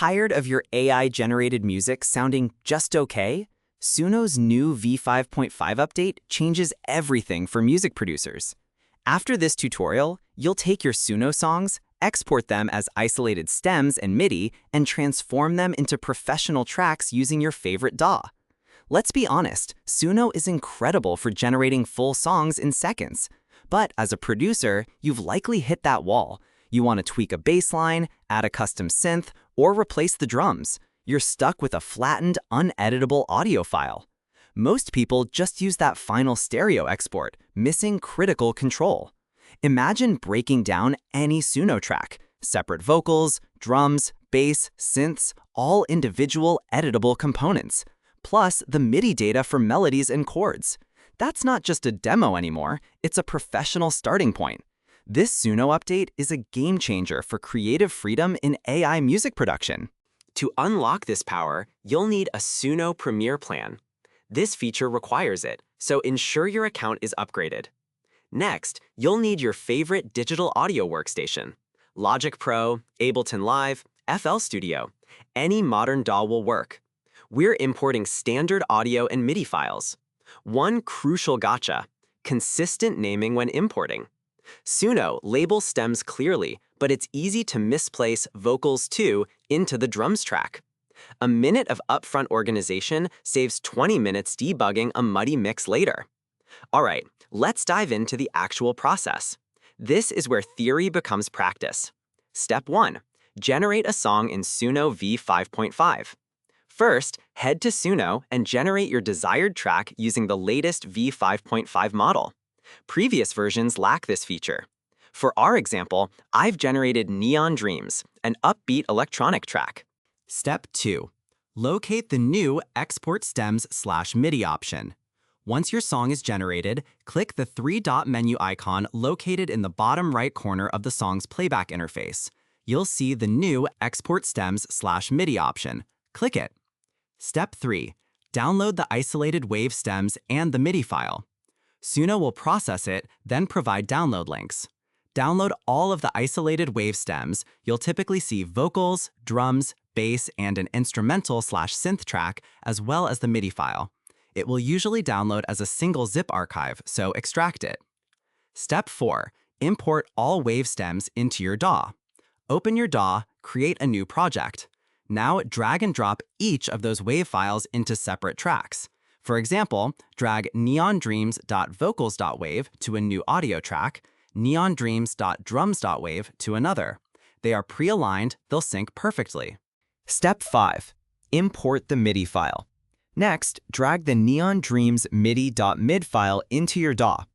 Tired of your AI-generated music sounding just okay? Suno's new v5.5 update changes everything for music producers. After this tutorial, you'll take your Suno songs, export them as isolated stems and MIDI, and transform them into professional tracks using your favorite DAW. Let's be honest, Suno is incredible for generating full songs in seconds. But as a producer, you've likely hit that wall. You want to tweak a bass line, add a custom synth, or replace the drums. You're stuck with a flattened, uneditable audio file. Most people just use that final stereo export, missing critical control. Imagine breaking down any Suno track, separate vocals, drums, bass, synths, all individual editable components, plus the MIDI data for melodies and chords. That's not just a demo anymore, it's a professional starting point. This Suno update is a game changer for creative freedom in AI music production. To unlock this power, you'll need a Suno Premier plan. This feature requires it, so ensure your account is upgraded. Next, you'll need your favorite digital audio workstation. Logic Pro, Ableton Live, FL Studio. Any modern DAW will work. We're importing standard audio and MIDI files. One crucial gotcha: consistent naming when importing. Suno labels stems clearly, but it's easy to misplace vocals too into the drums track. A minute of upfront organization saves 20 minutes debugging a muddy mix later. All right, let's dive into the actual process. This is where theory becomes practice. Step 1. Generate a song in Suno v5.5. First, head to Suno and generate your desired track using the latest v5.5 model. Previous versions lack this feature. For our example, I've generated Neon Dreams, an upbeat electronic track. Step 2. Locate the new Export Stems/MIDI option. Once your song is generated, click the three-dot menu icon located in the bottom right corner of the song's playback interface. You'll see the new Export Stems/MIDI option. Click it. Step 3. Download the isolated wave stems and the MIDI file. Suno will process it, then provide download links. Download all of the isolated wave stems. You'll typically see vocals, drums, bass, and an instrumental/synth track, as well as the MIDI file. It will usually download as a single zip archive, so extract it. Step 4. Import all wave stems into your DAW. Open your DAW, create a new project. Now drag and drop each of those wave files into separate tracks. For example, drag neondreams.vocals.wave to a new audio track, neondreams.drums.wave to another. They are pre-aligned, they'll sync perfectly. Step 5. Import the MIDI file. Next, drag the Neon Dreams MIDI.mid file into your DAW.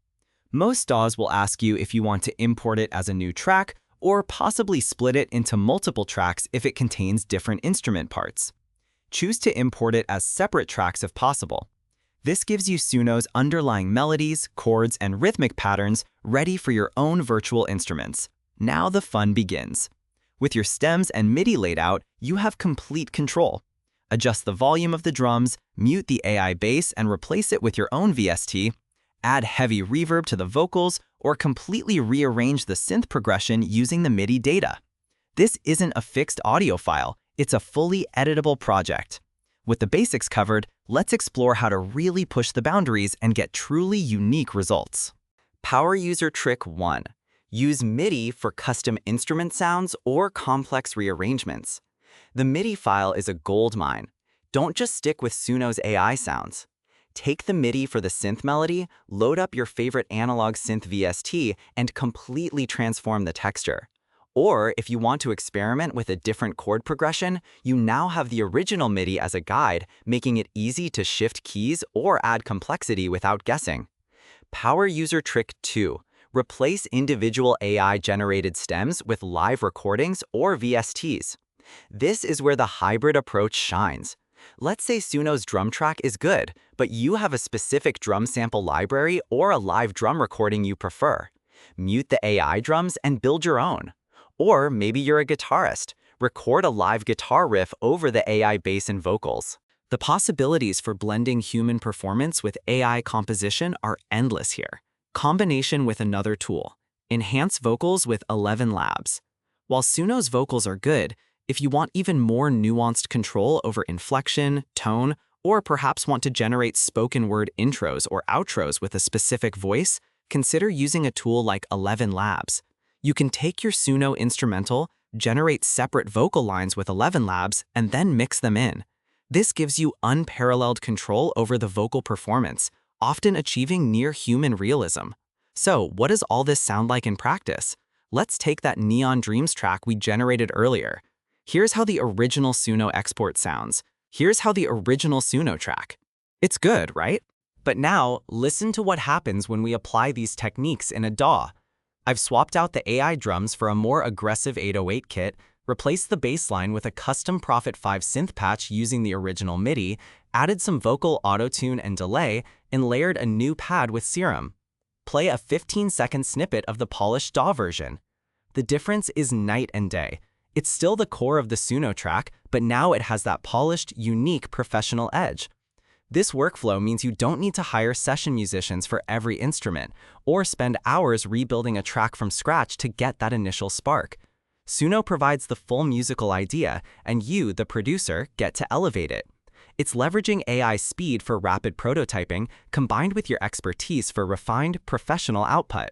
Most DAWs will ask you if you want to import it as a new track or possibly split it into multiple tracks if it contains different instrument parts. Choose to import it as separate tracks if possible. This gives you Suno's underlying melodies, chords, and rhythmic patterns ready for your own virtual instruments. Now the fun begins. With your stems and MIDI laid out, you have complete control. Adjust the volume of the drums, mute the AI bass and replace it with your own VST, add heavy reverb to the vocals, or completely rearrange the synth progression using the MIDI data. This isn't a fixed audio file, it's a fully editable project. With the basics covered, let's explore how to really push the boundaries and get truly unique results. Power user trick 1. Use MIDI for custom instrument sounds or complex rearrangements. The MIDI file is a goldmine. Don't just stick with Suno's AI sounds. Take the MIDI for the synth melody, load up your favorite analog synth VST, and completely transform the texture. Or if you want to experiment with a different chord progression, you now have the original MIDI as a guide, making it easy to shift keys or add complexity without guessing. Power user trick 2. Replace individual AI-generated stems with live recordings or VSTs. This is where the hybrid approach shines. Let's say Suno's drum track is good, but you have a specific drum sample library or a live drum recording you prefer. Mute the AI drums and build your own. Or maybe you're a guitarist. Record a live guitar riff over the AI bass and vocals. The possibilities for blending human performance with AI composition are endless here. Combination with another tool. Enhance vocals with 11 Labs. While Suno's vocals are good, If you want even more nuanced control over inflection, tone, or perhaps want to generate spoken word intros or outros with a specific voice, consider using a tool like 11 Labs. You can take your Suno instrumental, generate separate vocal lines with 11 Labs, and then mix them in. This gives you unparalleled control over the vocal performance, often achieving near-human realism. So, what does all this sound like in practice? Let's take that Neon Dreams track we generated earlier. Here's how the original Suno export sounds. Here's how the original Suno track. It's good, right? But now, listen to what happens when we apply these techniques in a DAW. I've swapped out the AI drums for a more aggressive 808 kit, replaced the bass line with a custom v5.5 synth patch using the original MIDI, added some vocal auto-tune and delay, and layered a new pad with Serum. Play a 15-second snippet of the polished DAW version. The difference is night and day. It's still the core of the Suno track, but now it has that polished, unique professional edge. This workflow means you don't need to hire session musicians for every instrument, or spend hours rebuilding a track from scratch to get that initial spark. Suno provides the full musical idea, and you, the producer, get to elevate it. It's leveraging AI speed for rapid prototyping, combined with your expertise for refined, professional output.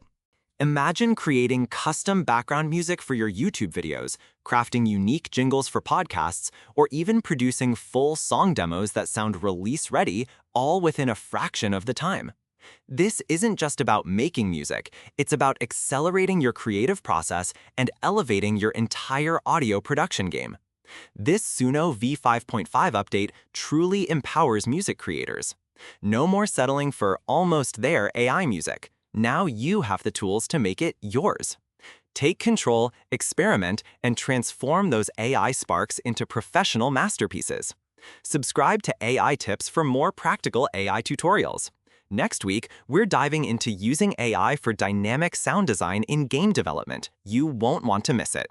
Imagine creating custom background music for your YouTube videos, crafting unique jingles for podcasts, or even producing full song demos that sound release-ready, all within a fraction of the time. This isn't just about making music, it's about accelerating your creative process and elevating your entire audio production game. This Suno v5.5 update truly empowers music creators. No more settling for almost there AI music. Now you have the tools to make it yours. Take control, experiment, and transform those AI sparks into professional masterpieces. Subscribe to AI Tips for more practical AI tutorials. Next week, we're diving into using AI for dynamic sound design in game development. You won't want to miss it.